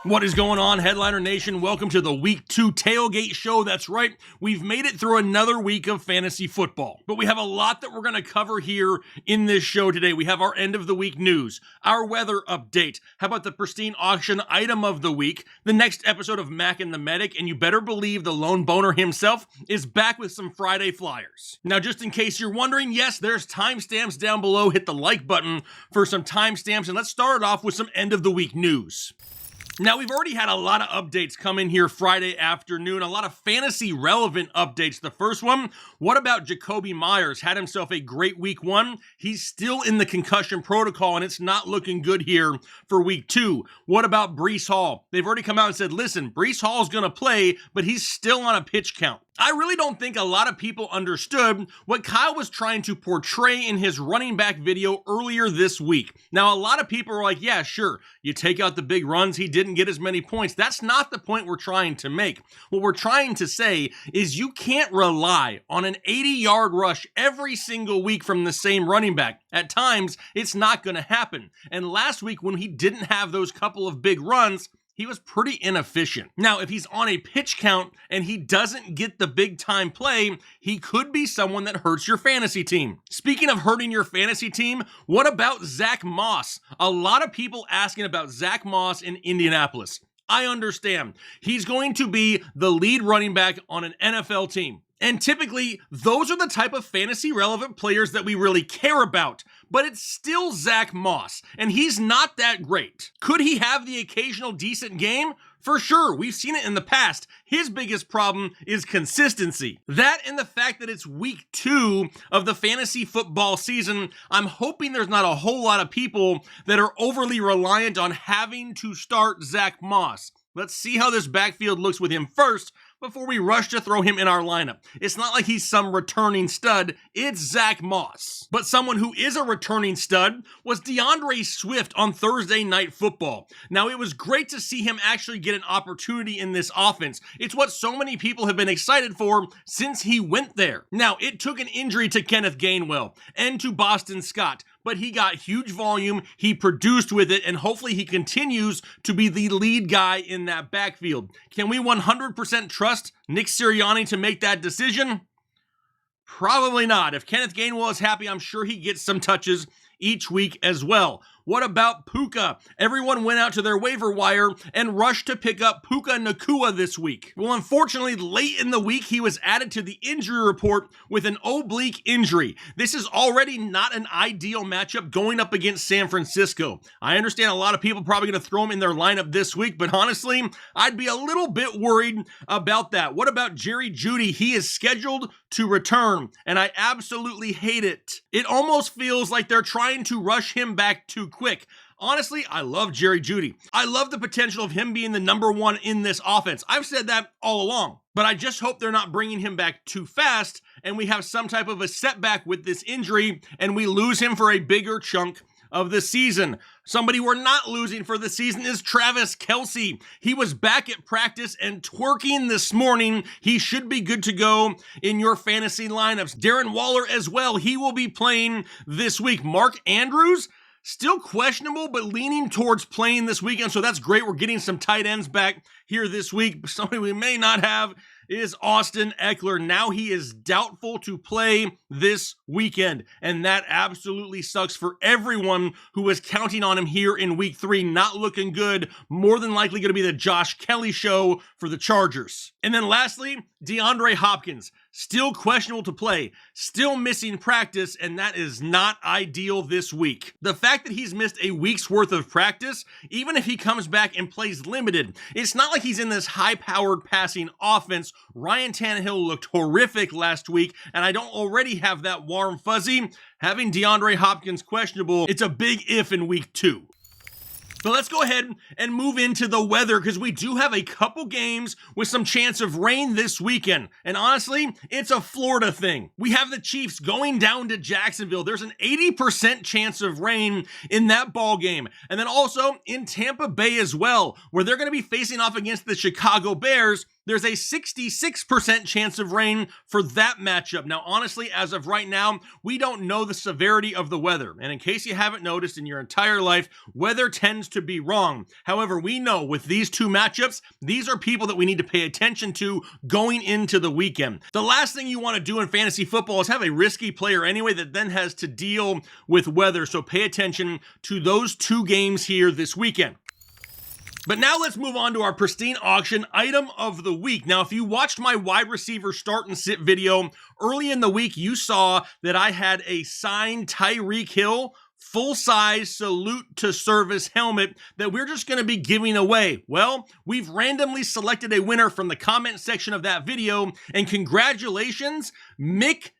What is going on, Headliner Nation? Welcome to the Week 2 Tailgate Show. That's right, we've made it through another week of fantasy football. But we have a lot that we're going to cover here in this show today. We have our end of the week news, our weather update, how about the Pristine auction item of the week, the next episode of Mack and the Medic, and you better believe the lone boner himself is back with some Friday Fliers. Now, just in case you're wondering, yes, there's timestamps down below. Hit the like button for some timestamps, and let's start it off with some end of the week news. Now, we've already had a lot of updates come in here Friday afternoon, a lot of fantasy-relevant updates. The first one, what about Jacoby Myers? Had himself a great week 1. He's still in the concussion protocol, and it's not looking good here for week 2. What about Breece Hall? They've already come out and said, listen, Breece Hall's going to play, but he's still on a pitch count. I really don't think a lot of people understood what Kyle was trying to portray in his running back video earlier this week. Now, a lot of people are like, yeah, sure, you take out the big runs, he didn't get as many points. That's not the point we're trying to make. What we're trying to say is you can't rely on an 80-yard rush every single week from the same running back. At times, it's not going to happen. And last week, when he didn't have those couple of big runs, he was pretty inefficient. Now, if he's on a pitch count and he doesn't get the big time play, he could be someone that hurts your fantasy team. Speaking of hurting your fantasy team, what about Zach Moss? A lot of people asking about Zach Moss in Indianapolis. I understand. He's going to be the lead running back on an NFL team. And typically, those are the type of fantasy-relevant players that we really care about. But it's still Zach Moss, and he's not that great. Could he have the occasional decent game? For sure, we've seen it in the past. His biggest problem is consistency. That and the fact that it's week 2 of the fantasy football season, I'm hoping there's not a whole lot of people that are overly reliant on having to start Zach Moss. Let's see how this backfield looks with him first before we rush to throw him in our lineup. It's not like he's some returning stud, it's Zach Moss. But someone who is a returning stud was DeAndre Swift on Thursday Night Football. Now, it was great to see him actually get an opportunity in this offense. It's what so many people have been excited for since he went there. Now, it took an injury to Kenneth Gainwell and to Boston Scott, but he got huge volume, he produced with it, and hopefully he continues to be the lead guy in that backfield. Can we 100% trust Nick Sirianni to make that decision? Probably not. If Kenneth Gainwell is happy, I'm sure he gets some touches each week as well. What about Puka? Everyone went out to their waiver wire and rushed to pick up Puka Nacua this week. Well, unfortunately, late in the week, he was added to the injury report with an oblique injury. This is already not an ideal matchup going up against San Francisco. I understand a lot of people probably going to throw him in their lineup this week, but honestly, I'd be a little bit worried about that. What about Jerry Jeudy? He is scheduled to return, and I absolutely hate it. It almost feels like they're trying to rush him back too quick. Honestly, I love Jerry Jeudy. I love the potential of him being the number 1 in this offense. I've said that all along, but I just hope they're not bringing him back too fast and we have some type of a setback with this injury and we lose him for a bigger chunk of the season. Somebody we're not losing for the season is Travis Kelce. He was back at practice and twerking this morning. He should be good to go in your fantasy lineups. Darren Waller as well. He will be playing this week. Mark Andrews, still questionable, but leaning towards playing this weekend, so that's great. We're getting some tight ends back here this week. Somebody we may not have is Austin Eckler. Now he is doubtful to play this weekend, and that absolutely sucks for everyone who was counting on him here in week 3. Not looking good. More than likely going to be the Josh Kelly show for the Chargers. And then lastly, DeAndre Hopkins. Still questionable to play, still missing practice, and that is not ideal this week. The fact that he's missed a week's worth of practice, even if he comes back and plays limited, it's not like he's in this high-powered passing offense. Ryan Tannehill looked horrific last week, and I don't already have that warm fuzzy. Having DeAndre Hopkins questionable, it's a big if in week 2. So let's go ahead and move into the weather because we do have a couple games with some chance of rain this weekend. And honestly, it's a Florida thing. We have the Chiefs going down to Jacksonville. There's an 80% chance of rain in that ball game. And then also in Tampa Bay as well, where they're going to be facing off against the Chicago Bears. there's a 66% chance of rain for that matchup. Now, honestly, as of right now, we don't know the severity of the weather. And in case you haven't noticed in your entire life, weather tends to be wrong. However, we know with these two matchups, these are people that we need to pay attention to going into the weekend. The last thing you want to do in fantasy football is have a risky player anyway that then has to deal with weather. So pay attention to those two games here this weekend. But now let's move on to our Pristine auction item of the week. Now, if you watched my wide receiver start and sit video early in the week, you saw that I had a signed Tyreek Hill full-size salute to service helmet that we're just going to be giving away. Well, we've randomly selected a winner from the comment section of that video, and congratulations, Mack.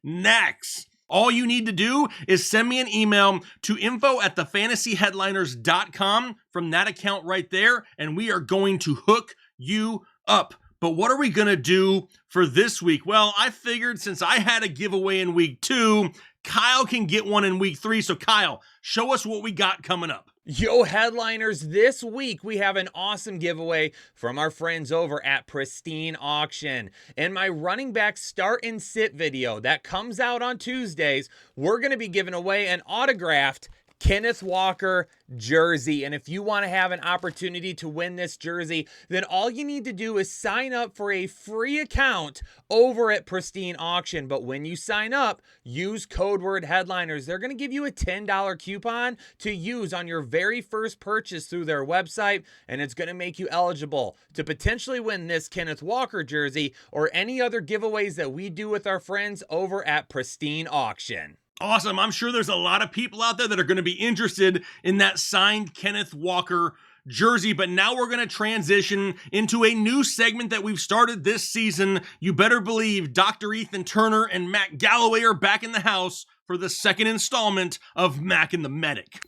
All you need to do is send me an email to info@thefantasyheadliners.com from that account right there, and we are going to hook you up. But what are we going to do for this week? Well, I figured since I had a giveaway in week 2, Kyle can get one in week 3. So Kyle, show us what we got coming up. Yo, headliners, this week we have an awesome giveaway from our friends over at Pristine Auction. In my running back start and sit video that comes out on Tuesdays, we're going to be giving away an autographed Kenneth Walker jersey. And if you want to have an opportunity to win this jersey, then all you need to do is sign up for a free account over at Pristine Auction. But when you sign up, use code word headliners. They're going to give you a $10 coupon to use on your very first purchase through their website, and it's going to make you eligible to potentially win this Kenneth Walker jersey or any other giveaways that we do with our friends over at Pristine Auction. Awesome. I'm sure there's a lot of people out there that are going to be interested in that signed Kenneth Walker jersey. But now we're going to transition into a new segment that we've started this season. You better believe Dr. Ethan Turner and Matt Galloway are back in the house for the second installment of Mack and the Medic.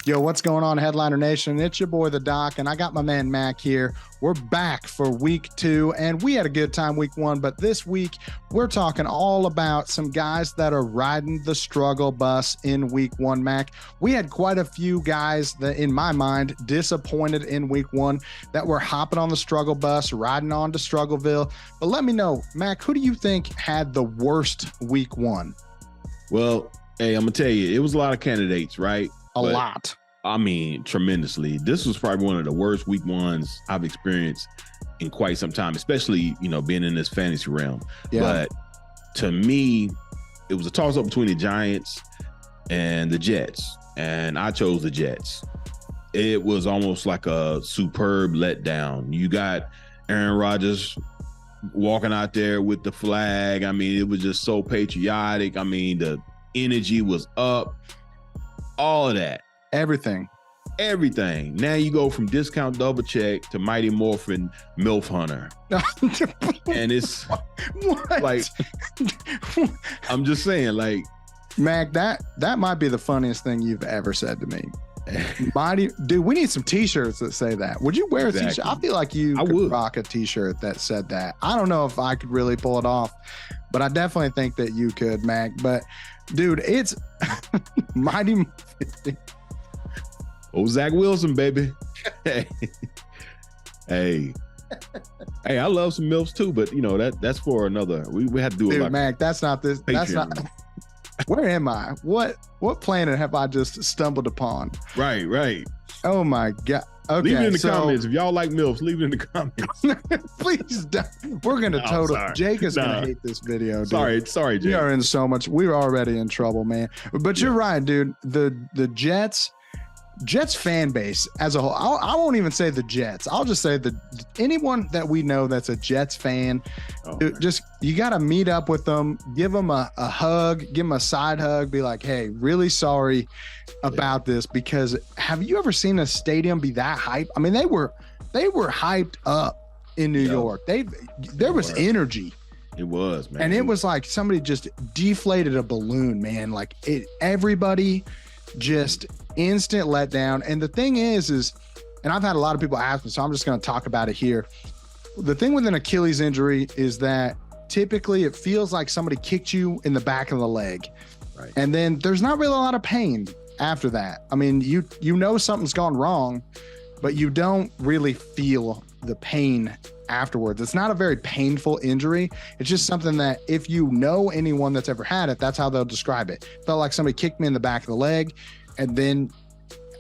Yo, what's going on, Headliner Nation? It's your boy, the Doc, and I got my man Mack here. We're back for week 2, and we had a good time week 1, but this week we're talking all about some guys that are riding the struggle bus in week 1, Mack. We had quite a few guys that, in my mind, disappointed in week 1 that were hopping on the struggle bus, riding on to Struggleville. But let me know, Mack, who do you think had the worst week 1? Well, hey, I'm going to tell you, it was a lot of candidates, right? A lot. I mean, tremendously. This was probably one of the worst week 1s I've experienced in quite some time, especially, being in this fantasy realm. Yeah. But to me, it was a toss-up between the Giants and the Jets, and I chose the Jets. It was almost like a superb letdown. You got Aaron Rodgers walking out there with the flag. I mean, it was just so patriotic. I mean, the energy was up. All of that. Everything. Now you go from Discount Double Check to Mighty Morphin MILF Hunter. And it's what? Like, I'm just saying, like, Mac, that might be the funniest thing you've ever said to me. Mighty, dude, we need some t-shirts that say that. Would you wear a t-shirt? I feel like you could rock a t-shirt that said that. I don't know if I could really pull it off, but I definitely think that you could, Mac. But dude, it's Mighty. Oh, Zach Wilson, baby. Hey, I love some MILFs too, but that's for another. We have to do it. Dude, Mac, that's not this. Patreon. That's not. Where am I? What planet have I just stumbled upon? Right. Oh my God. Okay, leave it in the comments. If y'all like MILFs, leave it in the comments. Please don't. We're going to Jake is going to hate this video, dude. Sorry, Jake. We are in so much. We're already in trouble, man. But you're right, dude. The Jets fan base as a whole. I won't even say the Jets. I'll just say anyone that we know that's a Jets fan. Just you got to meet up with them, give them a hug, give them a side hug, be like, hey, really sorry about this, because have you ever seen a stadium be that hyped? I mean, they were hyped up in New York. There was energy. It was, man. And it was like somebody just deflated a balloon, man. Like everybody just instant letdown. And the thing is, and I've had a lot of people ask me, so I'm just going to talk about it here. The thing with an Achilles injury is that typically it feels like somebody kicked you in the back of the leg. Right. And then there's not really a lot of pain after that. I mean, you know something's gone wrong, but you don't really feel the pain afterwards. It's not a very painful injury. It's just something that if you know anyone that's ever had it, that's how they'll describe it. Felt like somebody kicked me in the back of the leg, and then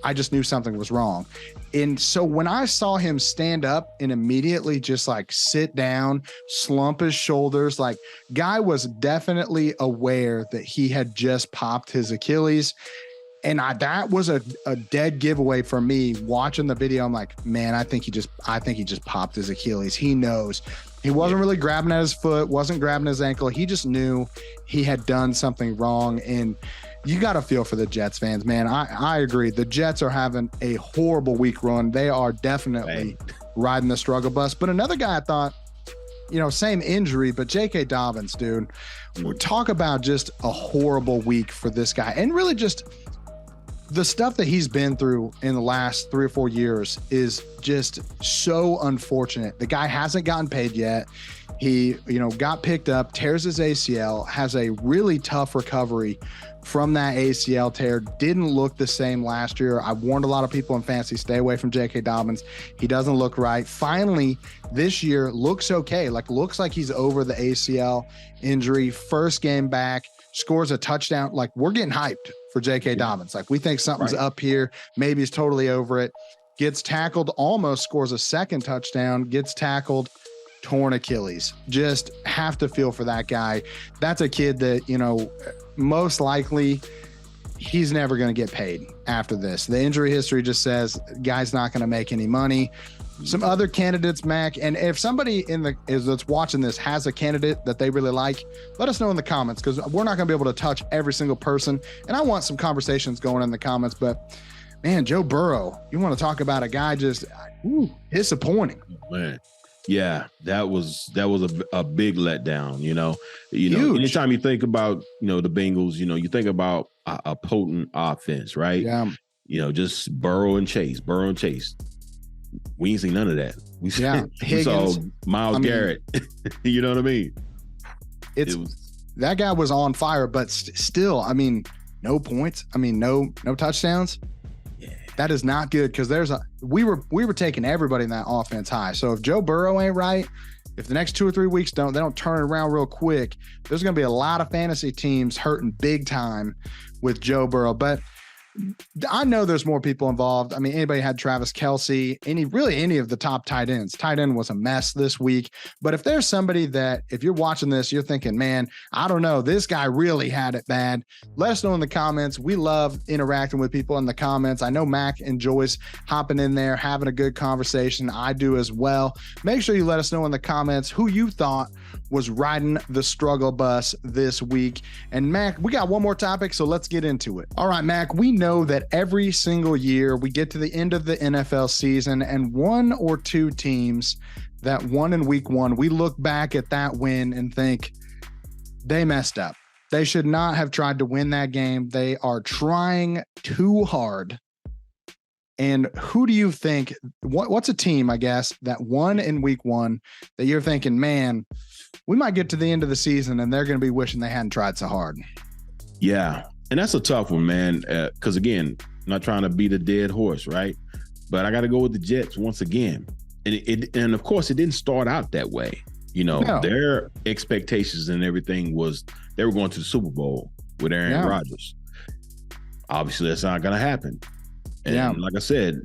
I just knew something was wrong. And so when I saw him stand up and immediately just like sit down, slump his shoulders, like guy was definitely aware that he had just popped his Achilles. And that was a dead giveaway for me watching the video. I'm like, man, I think he just popped his Achilles. He knows. He wasn't really grabbing at his foot, wasn't grabbing his ankle. He just knew he had done something wrong. And you got to feel for the Jets fans, man. I agree. The Jets are having a horrible week run. They are definitely riding the struggle bus. But another guy I thought, same injury, but J.K. Dobbins, dude, we talk about just a horrible week for this guy. And really just the stuff that he's been through in the last 3 or 4 years is just so unfortunate. The guy hasn't gotten paid yet. He, got picked up, tears his ACL, has a really tough recovery from that ACL tear. Didn't look the same last year. I warned a lot of people in fantasy, stay away from J.K. Dobbins. He doesn't look right. Finally, this year looks okay. Looks like he's over the ACL injury. First game back, scores a touchdown. We're getting hyped for J.K. Dobbins. We think something's up here. Maybe he's totally over it. Gets tackled, almost scores a second touchdown, gets tackled, torn Achilles. Just have to feel for that guy. That's a kid that, most likely he's never going to get paid after this. The injury history just says guy's not going to make any money. Some other candidates, Mac, and if somebody that's watching this has a candidate that they really like, let us know in the comments, because we're not going to be able to touch every single person. And I want some conversations going in the comments, but man, Joe Burrow, you want to talk about a guy just disappointing. Man. Yeah, that was a big letdown, Huge. Anytime you think about, the Bengals, you think about a potent offense, right? Yeah. Just Burrow and Chase. We ain't seen none of that. We saw Myles Garrett. You know what I mean? That guy was on fire, but still, no points. No touchdowns. That is not good, because we were taking everybody in that offense high. So if Joe Burrow ain't right, if the next 2 or 3 weeks they don't turn it around real quick, there's going to be a lot of fantasy teams hurting big time with Joe Burrow. But I know there's more people involved. Anybody had Travis Kelce, any of the top tight ends. Tight end was a mess this week. But if there's somebody that, if you're watching this, you're thinking, man, I don't know, this guy really had it bad, let us know in the comments. We love interacting with people in the comments. I know Mac enjoys hopping in there, having a good conversation. I do as well. Make sure you let us know in the comments who you thought was riding the struggle bus this week. And Mac, we got one more topic, so let's get into it. All right, Mac, we know that every single year we get to the end of the NFL season and 1 or 2 teams that won in week 1, we look back at that win and think they messed up. They should not have tried to win that game. They are trying too hard. And who do you think, what's a team, I guess, that won in week 1 that you're thinking, man, we might get to the end of the season and they're going to be wishing they hadn't tried so hard? Yeah. And that's a tough one, man. Because again, I'm not trying to beat a dead horse, right? But I got to go with the Jets once again. And of course, it didn't start out that way. No. Their expectations and everything was they were going to the Super Bowl with Aaron Rodgers. Obviously, that's not going to happen. And like I said,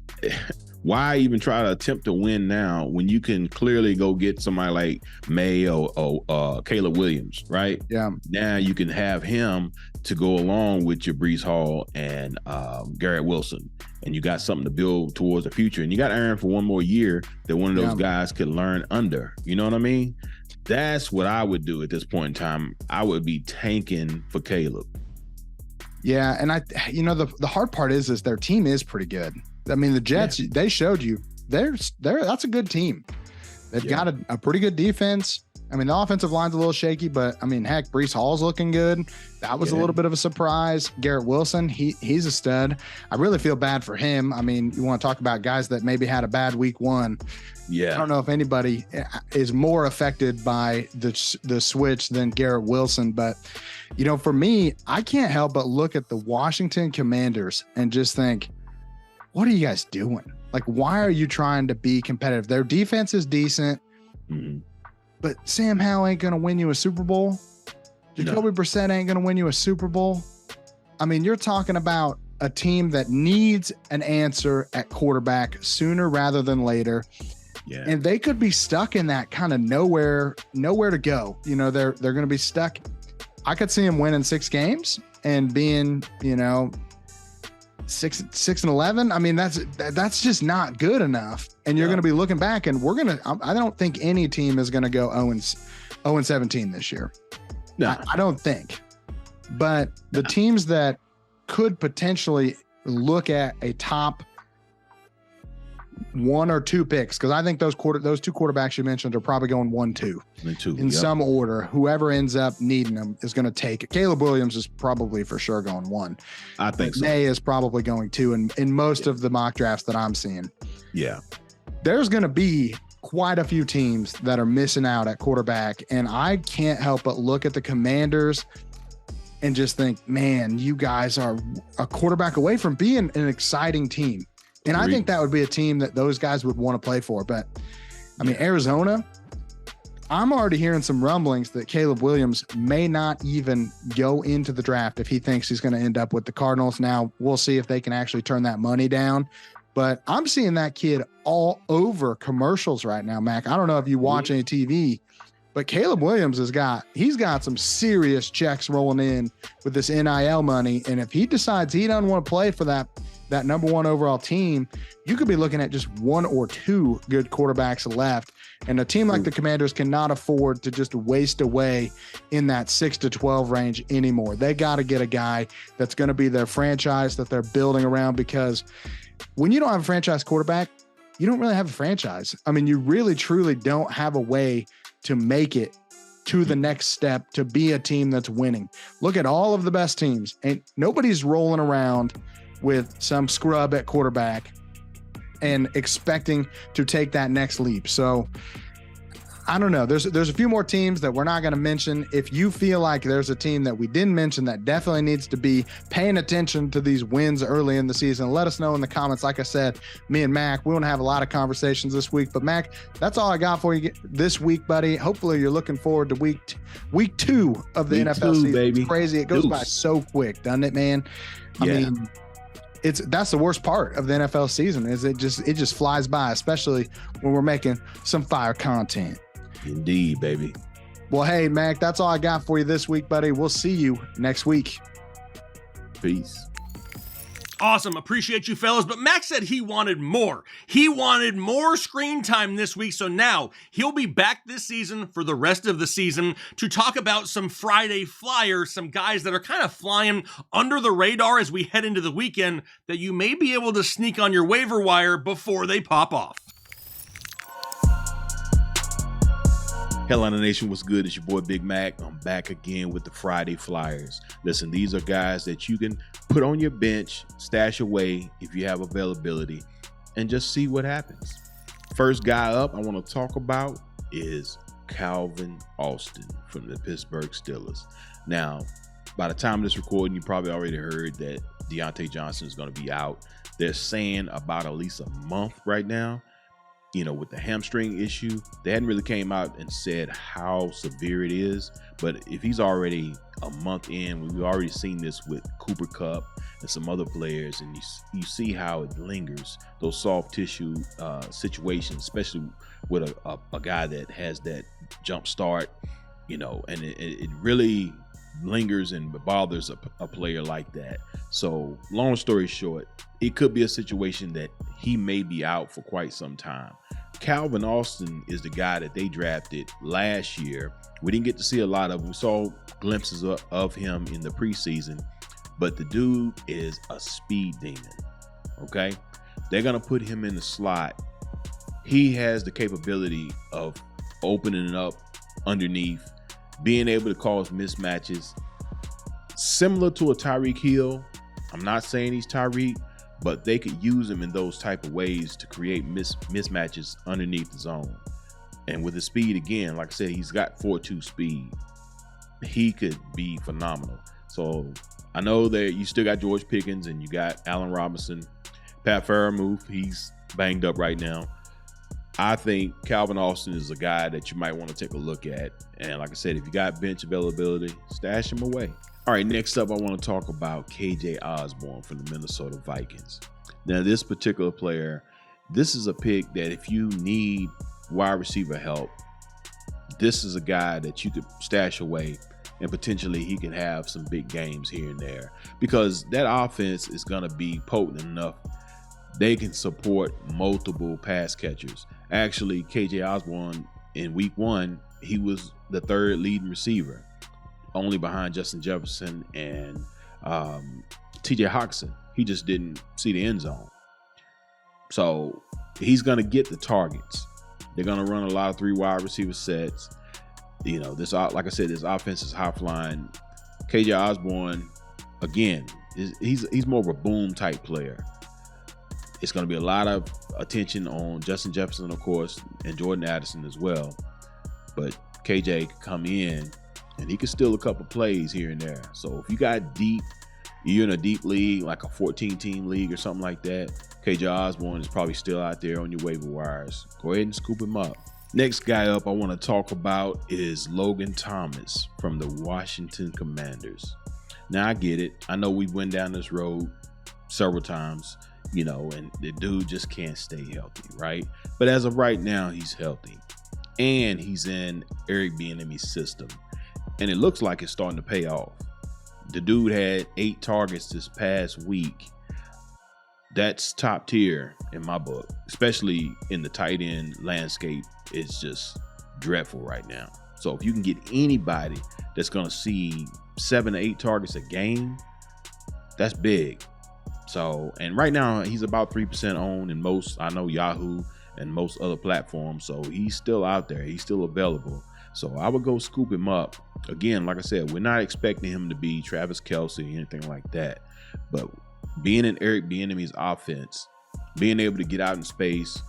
why even try to attempt to win now when you can clearly go get somebody like May or Caleb Williams, right? Yeah. Now you can have him to go along with your Breece Hall and Garrett Wilson, and you got something to build towards the future. And you got Aaron for one more year that one of those guys could learn under. You know what I mean? That's what I would do at this point in time. I would be tanking for Caleb. Yeah, and the hard part is their team is pretty good. The Jets, they showed you that's a good team. They've got a pretty good defense. The offensive line's a little shaky, but heck, Breece Hall's looking good. That was a little bit of a surprise. Garrett Wilson, he's a stud. I really feel bad for him. You want to talk about guys that maybe had a bad week 1. Yeah. I don't know if anybody is more affected by the switch than Garrett Wilson, but for me, I can't help but look at the Washington Commanders and just think, what are you guys doing? Why are you trying to be competitive? Their defense is decent. Mm-hmm. But Sam Howell ain't going to win you a Super Bowl. Jacoby Brissett ain't going to win you a Super Bowl. I mean, you're talking about a team that needs an answer at quarterback sooner rather than later. Yeah. And they could be stuck in that kind of nowhere to go. You know, they're going to be stuck. I could see them winning 6 games and being, 6-11. I mean, that's just not good enough. And you're going to be looking back, and I don't think any team is going to go 0-17 this year. No, I don't think. But the teams that could potentially look at a top 1 or 2 picks, because I think those 2 quarterbacks you mentioned are probably going 1-2 in some order. Whoever ends up needing them is going to take it. Caleb Williams is probably for sure going 1. I think so. May is probably going 2 in most of the mock drafts that I'm seeing. Yeah. There's going to be quite a few teams that are missing out at quarterback, and I can't help but look at the Commanders and just think, man, you guys are a quarterback away from being an exciting team. And I think that would be a team that those guys would want to play for. But I mean, Arizona, I'm already hearing some rumblings that Caleb Williams may not even go into the draft if he thinks he's going to end up with the Cardinals. Now, we'll see if they can actually turn that money down. But I'm seeing that kid all over commercials right now, Mac. I don't know if you watch any TV, but Caleb Williams he's got some serious checks rolling in with this NIL money. And if he decides he doesn't want to play for that number 1 overall team, you could be looking at just 1 or 2 good quarterbacks left. And a team like the Commanders cannot afford to just waste away in that 6-12 range anymore. They got to get a guy that's going to be their franchise that they're building around, because when you don't have a franchise quarterback, you don't really have a franchise. I mean, you really, truly don't have a way to make it to the next step, to be a team that's winning. Look at all of the best teams, and nobody's rolling around with some scrub at quarterback and expecting to take that next leap. So I don't know. There's a few more teams that we're not going to mention. If you feel like there's a team that we didn't mention that definitely needs to be paying attention to these wins early in the season, let us know in the comments. Like I said, me and Mac, we want to have a lot of conversations this week. But Mac, that's all I got for you this week, buddy. Hopefully you're looking forward to week 2 of the NFL season. Baby. It's crazy. It goes by so quick, doesn't it, man? I mean, that's the worst part of the NFL season, is it just flies by, especially when we're making some fire content. Indeed, baby. Well, hey, Mac, that's all I got for you this week, buddy. We'll see you next week. Peace. Awesome. Appreciate you, fellas. But Max said he wanted more. He wanted more screen time this week. So now he'll be back this season for the rest of the season to talk about some Friday Flyers, some guys that are kind of flying under the radar as we head into the weekend that you may be able to sneak on your waiver wire before they pop off. Carolina Nation, what's good? It's your boy Big Mac. I'm back again with the Friday Flyers. Listen, these are guys that you can put on your bench, stash away if you have availability, and just see what happens. First guy up I want to talk about is Calvin Austin from the Pittsburgh Steelers. Now, by the time of this recording, you probably already heard that Deontay Johnson is going to be out. They're saying about at least a month right now. With the hamstring issue, they hadn't really came out and said how severe it is. But if he's already a month in, we've already seen this with Cooper Kupp and some other players, and you see how it lingers, those soft tissue situations, especially with a guy that has that jump start, and it really lingers and bothers a player like that. So long story short, it could be a situation that he may be out for quite some time. Calvin Austin is the guy that they drafted last year. We didn't get to see a lot of him. We saw glimpses of him in the preseason, but the dude is a speed demon. Okay. They're going to put him in the slot. He has the capability of opening up underneath, being able to cause mismatches similar to a Tyreek Hill. I'm not saying he's Tyreek, but they could use him in those type of ways to create mismatches underneath the zone. And with the speed, again, like I said, he's got 4.2 speed. He could be phenomenal. So I know that you still got George Pickens and you got Allen Robinson. Pat Freiermuth, he's banged up right now. I think Calvin Austin is a guy that you might want to take a look at. And like I said, if you got bench availability, stash him away. All right, next up, I want to talk about KJ Osborne from the Minnesota Vikings. Now, this particular player, this is a pick that if you need wide receiver help, this is a guy that you could stash away, and potentially he can have some big games here and there, because that offense is going to be potent enough. They can support multiple pass catchers. Actually, KJ Osborne in week 1, he was the third leading receiver, only behind Justin Jefferson and TJ Hawkinson. He just didn't see the end zone. So he's going to get the targets. They're going to run a lot of 3 wide receiver sets. You know, this, like I said, this offense is high flying. KJ Osborne, again, he's more of a boom type player. It's going to be a lot of attention on Justin Jefferson, of course, and Jordan Addison as well. But KJ can come in and he can steal a couple plays here and there. So if you got deep, you're in a deep league, like a 14-team league or something like that, KJ Osborne is probably still out there on your waiver wires. Go ahead and scoop him up. Next guy up I want to talk about is Logan Thomas from the Washington Commanders. Now, I get it. I know we went down this road several times, you know, and the dude just can't stay healthy, right? But as of right now, he's healthy. And he's in Eric Bieniemy's system. And it looks like it's starting to pay off. The dude had 8 targets this past week. That's top tier in my book, especially in the tight end landscape. It's just dreadful right now. So if you can get anybody that's going to see 7 to 8 targets a game, that's big. So, and right now he's about 3% owned in most, I know, Yahoo and most other platforms. So he's still out there. He's still available. So I would go scoop him up. Again, like I said, we're not expecting him to be Travis Kelce or anything like that. But being in Eric Bieniemy's offense, being able to get out in space,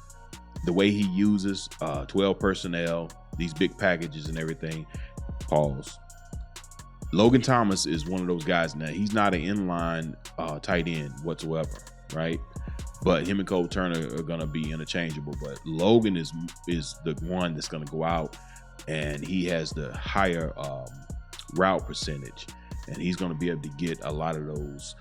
the way he uses 12 personnel, these big packages and everything, pause. Logan Thomas is one of those guys. Now, he's not an inline tight end whatsoever, right? But him and Cole Turner are going to be interchangeable. But Logan is the one that's going to go out, and he has the higher route percentage. And he's going to be able to get a lot of those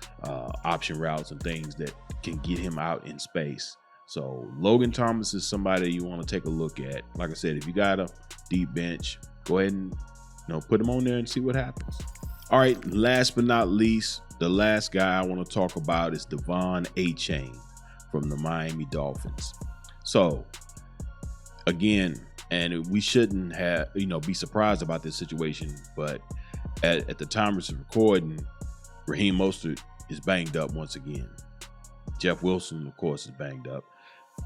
option routes and things that can get him out in space. So Logan Thomas is somebody you want to take a look at. Like I said, if you got a deep bench, go ahead and put him on there and see what happens. All right, last but not least, the last guy I want to talk about is Devon Achane from the Miami Dolphins. So again, and we shouldn't have, be surprised about this situation, but at the time of recording, Raheem Mostert is banged up once again. Jeff Wilson, of course, is banged up.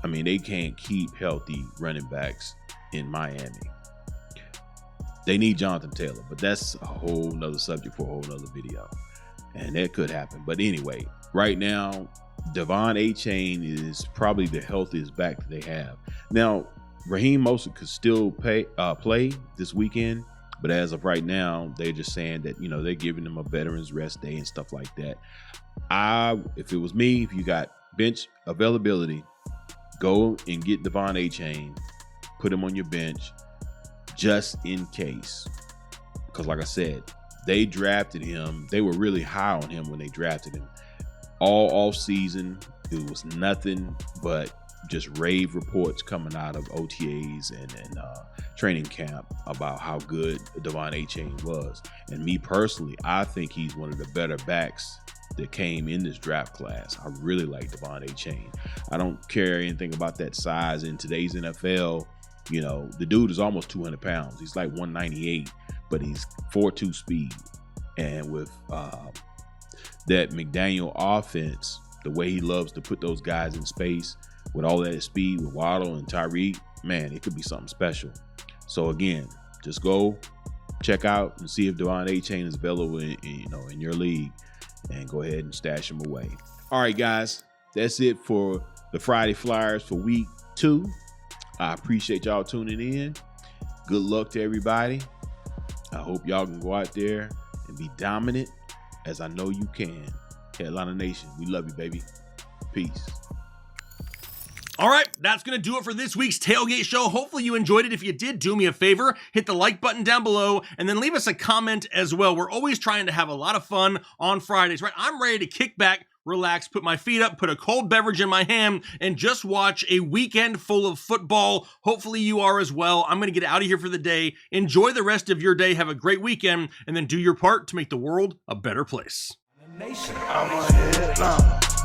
I mean, they can't keep healthy running backs in Miami. They need Jonathan Taylor, but that's a whole nother subject for a whole nother video. And that could happen. But anyway, right now, Devon Achane is probably the healthiest back that they have. Now, Raheem Mostert could still play this weekend, but as of right now, they're just saying that, they're giving them a veterans rest day and stuff like that. If it was me, if you got bench availability, go and get Devon Achane, put him on your bench just in case. Because like I said, they drafted him. They were really high on him when they drafted him. All off season, it was nothing but just rave reports coming out of OTAs and training camp about how good Devon Achane was. And me personally, I think he's one of the better backs that came in this draft class. I really like Devon Achane. I don't care anything about that size in today's NFL. The dude is almost 200 pounds. He's like 198, but he's 4.2 speed. And with that McDaniel offense, the way he loves to put those guys in space with all that speed with Waddle and Tyreek, man, it could be something special. So again, just go check out and see if Devon Achane is available in your league, and go ahead and stash him away. All right, guys, that's it for the Friday Flyers for week 2. I appreciate y'all tuning in. Good luck to everybody. I hope y'all can go out there and be dominant, as I know you can. Carolina Nation, we love you, baby. Peace. All right, that's going to do it for this week's Tailgate Show. Hopefully you enjoyed it. If you did, do me a favor, hit the like button down below, and then leave us a comment as well. We're always trying to have a lot of fun on Fridays, right? I'm ready to kick back, relax, put my feet up, put a cold beverage in my hand, and just watch a weekend full of football. Hopefully you are as well. I'm going to get out of here for the day. Enjoy the rest of your day. Have a great weekend, and then do your part to make the world a better place. I'm a headliner.